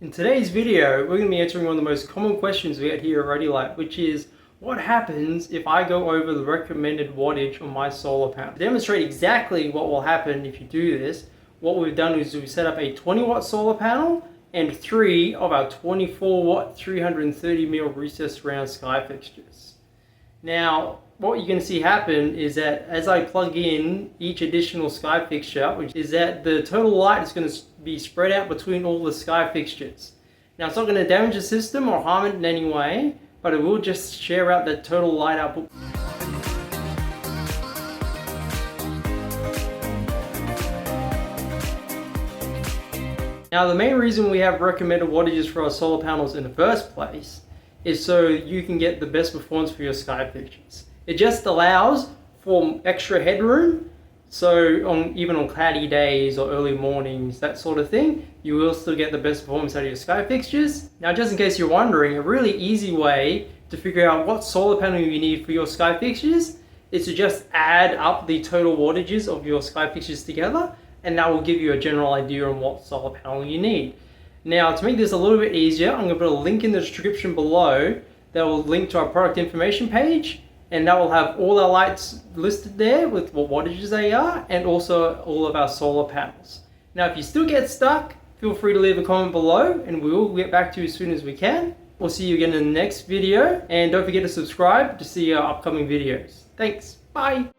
In today's video, we're going to be answering one of the most common questions we get here at Redilight, which is, what happens if I go over the recommended wattage on my solar panel? To demonstrate exactly what will happen if you do this, what we've done is we've set up a 20 watt solar panel and 3 of our 24 watt 330mm recessed round sky fixtures. Now, what you're going to see happen is that as I plug in each additional sky fixture, which is that the total light is going to be spread out between all the sky fixtures. Now, it's not going to damage the system or harm it in any way, but it will just share out the total light output. Now, the main reason we have recommended wattages for our solar panels in the first place is so you can get the best performance for your sky fixtures. It just allows for extra headroom, so even on cloudy days or early mornings, that sort of thing, you will still get the best performance out of your sky fixtures. Now, just in case you're wondering, a really easy way to figure out what solar panel you need for your sky fixtures is to just add up the total wattages of your sky fixtures together, and that will give you a general idea on what solar panel you need. Now, to make this a little bit easier, I'm going to put a link in the description below that will link to our product information page, and that will have all our lights listed there with what wattages they are, and also all of our solar panels. Now, if you still get stuck, feel free to leave a comment below and we will get back to you as soon as we can. We'll see you again in the next video, and don't forget to subscribe to see our upcoming videos. Thanks, bye!